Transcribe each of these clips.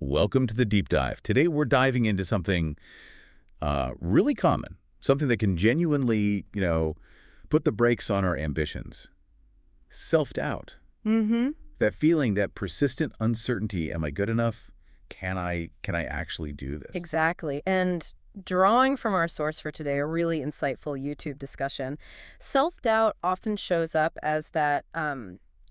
Welcome to the deep dive. Today we're diving into something really common, something that can genuinely, put the brakes on our ambitions. Self-doubt. Mm-hmm. That feeling, that persistent uncertainty, am I good enough? Can I actually do this? Exactly. And drawing from our source for today, a really insightful YouTube discussion, self-doubt often shows up as that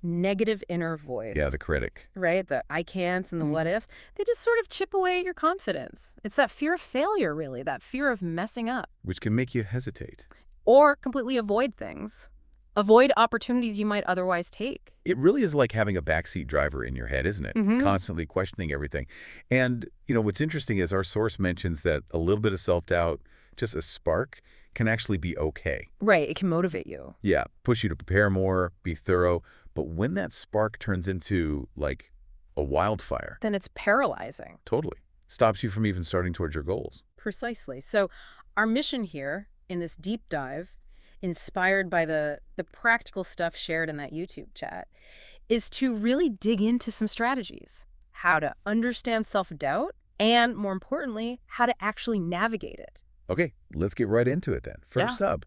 negative inner Yeah, voice, the critic, right? The I can'ts and the what Mhm. ifs. They just sort of chip away at your confidence. It's that fear of failure, really, that fear of messing up which can make you hesitate. or completely avoid things, avoid opportunities you might otherwise take. It really is like having a backseat driver in your head, isn't it? Mm-hmm. Constantly questioning everything. And, what's interesting is our source mentions that a little bit of self-doubt, just a spark, can actually be okay. Right. It can motivate you. Yeah, push you to prepare more, be thorough. But when that spark turns into, like, a wildfire, Then it's paralyzing. totally stops you from even starting towards your goals. Precisely. So our mission here in this deep dive, inspired by the practical stuff shared in that YouTube chat, is to really dig into some strategies. How to understand self-doubt, and more importantly, how to actually navigate it. Okay, let's get right into it then. Yeah. First up,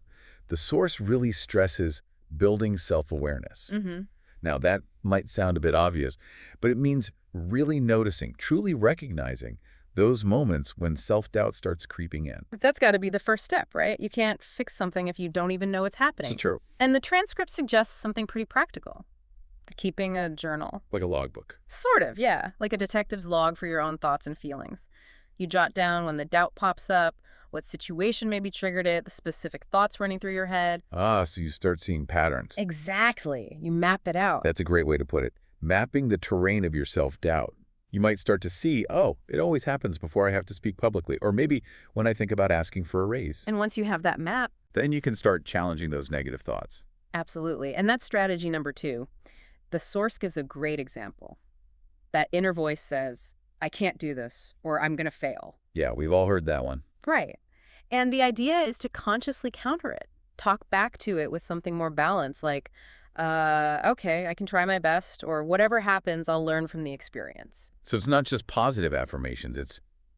the source really stresses building self-awareness. Mm-hmm. Now, that might sound a bit obvious, but it means really noticing, truly recognizing those moments when self-doubt starts creeping in. That's got to be the first step, right? You can't fix something if you don't even know it's This is happening. true. And the transcript suggests something pretty practical. Keeping a journal. Like a logbook. Sort of, yeah. Like a detective's log for your own thoughts and feelings. You jot down when the doubt pops up, what situation maybe triggered it, the specific thoughts running through your head. Ah, so you start seeing patterns. Exactly. You map it out. That's a great way to put it. Mapping the terrain of your self-doubt. You might start to see, oh, it always happens before I have to speak publicly, or maybe when I think about asking for a raise. And once you have that map, Then you can start challenging those negative thoughts. absolutely. And that's strategy number 2. The source gives a great example. That inner voice says, I can't do this, or I'm going to fail. Yeah, we've all heard that one. Right. And the idea is to consciously counter it. Talk back to it with something more balanced, like, okay, I can try my best, or whatever happens, I'll learn from the experience. So it's not just positive affirmations,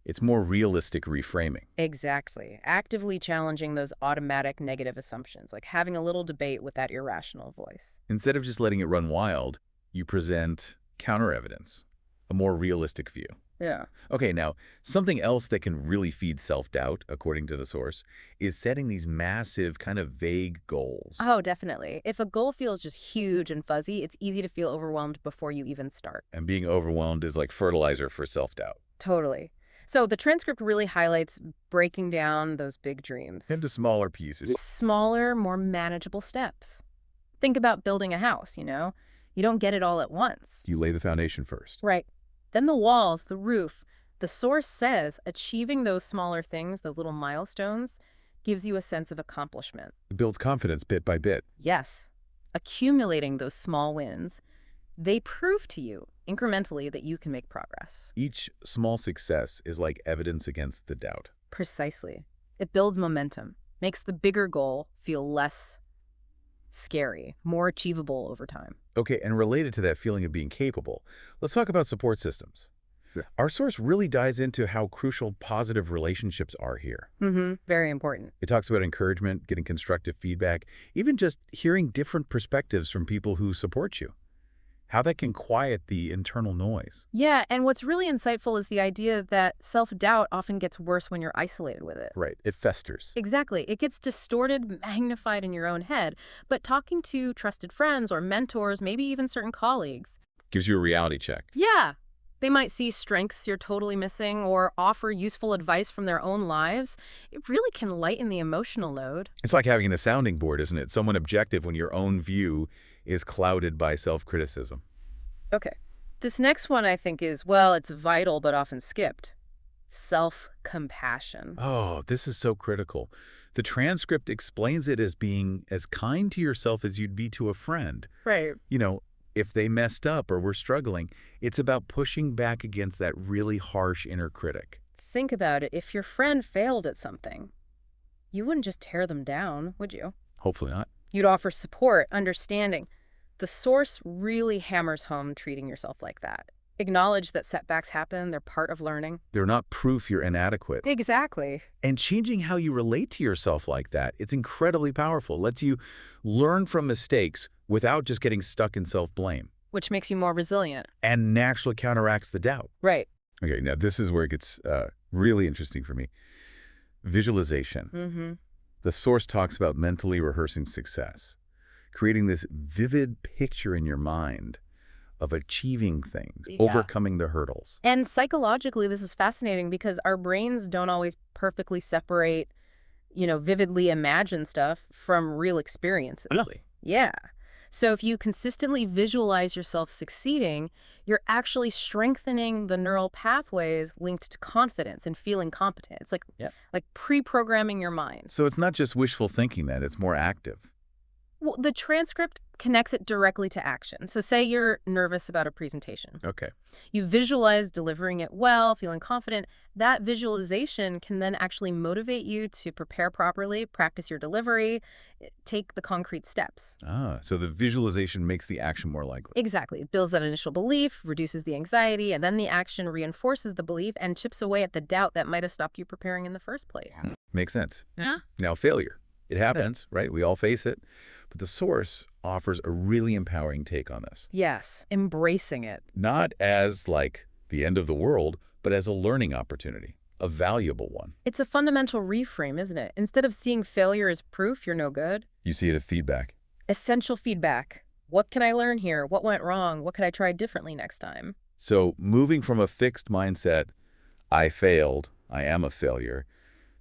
it's more realistic reframing. Exactly. Actively challenging those automatic negative assumptions, like having a little debate with that irrational voice. Instead of just letting it run wild, you present counter evidence, a more realistic view. Yeah. Okay, now, something else that can really feed self-doubt, according to the source, is setting these massive, kind of vague goals. Oh, definitely. If a goal feels just huge and fuzzy, it's easy to feel overwhelmed before you even start. And being overwhelmed is like fertilizer for self-doubt. Totally. So the transcript really highlights breaking down those big dreams. Into smaller pieces. Smaller, more manageable steps. Think about building a house, You don't get it all at once. You lay the foundation first. Right. Then the walls, the roof. The source says achieving those smaller things, those little milestones, gives you a sense of accomplishment. It builds confidence bit by bit. Yes. Accumulating those small wins, they prove to you incrementally that you can make progress. Each small success is like evidence against the doubt. Precisely. It builds momentum, makes the bigger goal feel less scary, more achievable over time. Okay, and related to that feeling of being capable, let's talk about support systems. Yeah. Our source really dives into how crucial positive relationships are here. Mm-hmm. Very important. It talks about encouragement, getting constructive feedback, even just hearing different perspectives from people who support you. How that can quiet the internal noise. Yeah, and what's really insightful is the idea that self-doubt often gets worse when you're isolated with it. Right, it festers. Exactly. It gets distorted, magnified in your own head. But talking to trusted friends or mentors, maybe even certain colleagues, Gives you a reality check. yeah, they might see strengths you're totally missing or offer useful advice from their own lives. It really can lighten the emotional load. It's like having a sounding board, isn't it? Someone objective when your own view is clouded by self-criticism. Okay. This next one I think is, well, it's vital but often skipped. Self-compassion. Oh, this is so critical. The transcript explains it as being as kind to yourself as you'd be to a friend. Right. If they messed up or were struggling, it's about pushing back against that really harsh inner critic. Think about it. If your friend failed at something, you wouldn't just tear them down, would you? Hopefully not. You'd offer support, understanding. The source really hammers home treating yourself like that. Acknowledge that setbacks happen, they're part of learning. They're not proof you're inadequate. Exactly. And changing how you relate to yourself like that, it's incredibly powerful. It lets you learn from mistakes without just getting stuck in self-blame, Which makes you more resilient. and naturally counteracts the doubt. Right. Okay, now this is where it gets really interesting for me. Visualization. Mm-hmm. The source talks about mentally rehearsing success, creating this vivid picture in your mind of achieving things, Yeah. overcoming the hurdles. And psychologically, this is fascinating because our brains don't always perfectly separate, vividly imagine stuff from real experiences. Really? Yeah. So if you consistently visualize yourself succeeding, you're actually strengthening the neural pathways linked to confidence and feeling competent. It's like, Yeah. like pre-programming your mind. So it's not just wishful thinking then, it's more active. Well, the transcript connects it directly to action. So say you're nervous about a presentation. Okay. You visualize delivering it well, feeling confident. That visualization can then actually motivate you to prepare properly, practice your delivery, take the concrete steps. So the visualization makes the action more likely. Exactly. It builds that initial belief, reduces the anxiety, and then the action reinforces the belief and chips away at the doubt that might have stopped you preparing in the first place. Makes sense. Yeah. Now, failure. It happens, right? We all face it. But the source offers a really empowering take on this. Yes, embracing it. Not as like the end of the world, but as a learning opportunity, a valuable one. It's a fundamental reframe, isn't it? Instead of seeing failure as proof you're no good, You see it as feedback. essential feedback. What can I learn here? What went wrong? What could I try differently next time? So moving from a fixed mindset, I failed, I am a failure,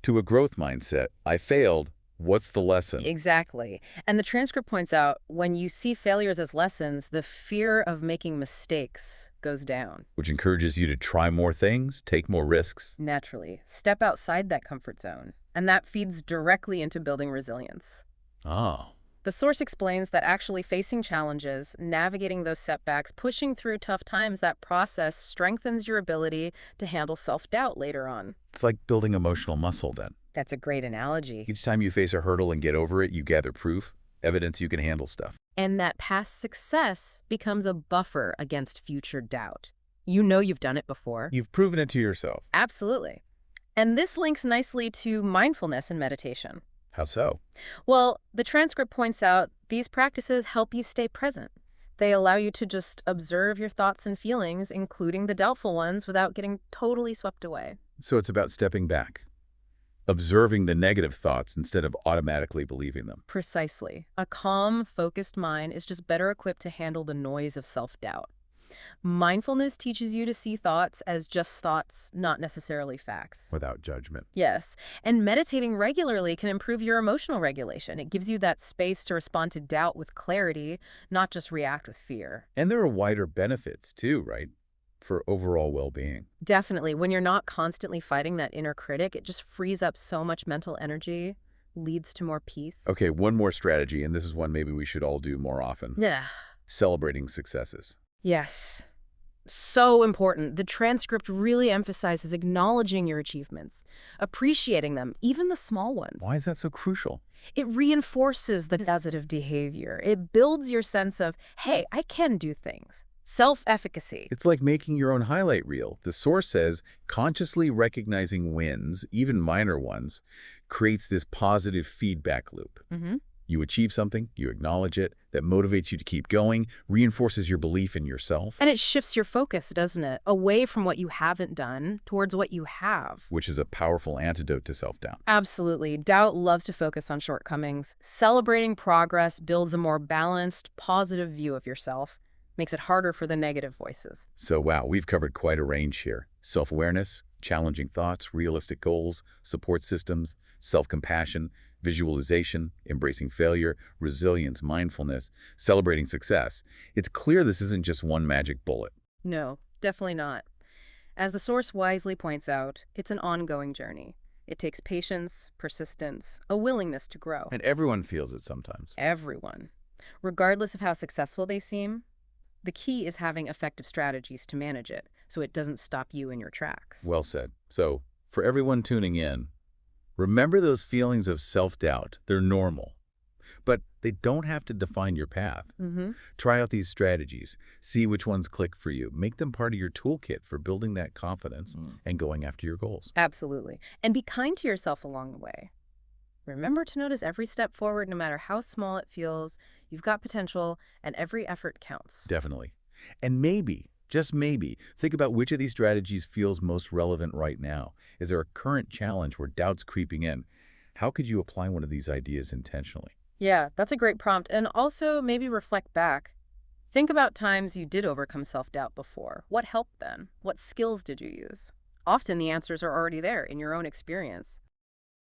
to a growth mindset, I failed, what's the lesson? Exactly. And the transcript points out when you see failures as lessons, the fear of making mistakes goes down. Which encourages you to try more things, take more risks. Naturally, step outside that comfort zone. And that feeds directly into building resilience. Oh. The source explains that actually facing challenges, navigating those setbacks, pushing through tough times, that process strengthens your ability to handle self-doubt later on. It's like building emotional muscle then. That's a great analogy. Each time you face a hurdle and get over it, you gather proof, evidence you can handle stuff. And that past success becomes a buffer against future doubt. You know you've done it before. You've proven it to yourself. Absolutely. And this links nicely to mindfulness and meditation. How so? Well, the transcript points out these practices help you stay present. They allow you to just observe your thoughts and feelings, including the doubtful ones, without getting totally swept away. So it's about stepping back, observing the negative thoughts instead of automatically believing them. Precisely. A calm, focused mind is just better equipped to handle the noise of self-doubt. Mindfulness teaches you to see thoughts as just thoughts, not necessarily facts. Without judgment. Yes, and meditating regularly can improve your emotional regulation. It gives you that space to respond to doubt with clarity, not just react with fear. And there are wider benefits too, right? For overall well-being. Definitely. When you're not constantly fighting that inner critic, it just frees up so much mental energy, leads to more peace. Okay, one more strategy, and this is one maybe we should all do more often. Yeah. Celebrating successes. Yes. So important. The transcript really emphasizes acknowledging your achievements, appreciating them, even the small ones. Why is that so crucial? It reinforces the positive behavior. It builds your sense of, hey, I can do things. Self-efficacy. It's like making your own highlight reel. The source says consciously recognizing wins, even minor ones, creates this positive feedback loop. Mm-hmm. You achieve something, you acknowledge it, that motivates you to keep going, reinforces your belief in yourself. And it shifts your focus, doesn't it? Away from what you haven't done towards what you have. Which is a powerful antidote to self-doubt. Absolutely. Doubt loves to focus on shortcomings. Celebrating progress builds a more balanced, positive view of yourself. Makes it harder for the negative voices. So wow, we've covered quite a range here. Self-awareness, challenging thoughts, realistic goals, support systems, self-compassion, visualization, embracing failure, resilience, mindfulness, celebrating success. It's clear this isn't just one magic bullet. No, definitely not. As the source wisely points out, it's an ongoing journey. It takes patience, persistence, a willingness to grow. And everyone feels it sometimes. Everyone. Regardless of how successful they seem, the key is having effective strategies to manage it so it doesn't stop you in your tracks. Well said. So, for everyone tuning in, remember those feelings of self-doubt. They're normal. But They don't have to define your path. Mm-hmm. Try out these strategies. See which ones click for you. Make them part of your toolkit for building that confidence and going after your goals. Absolutely. And be kind to yourself along the way. Remember to notice every step forward, no matter how small it feels. You've got potential, and every effort counts. Definitely. And maybe, just maybe, think about which of these strategies feels most relevant right now. Is there a current challenge where doubt's creeping in? How could you apply one of these ideas intentionally? Yeah, that's a great prompt. And also maybe reflect back. Think about times you did overcome self-doubt before. What helped then? What skills did you use? Often the answers are already there in your own experience.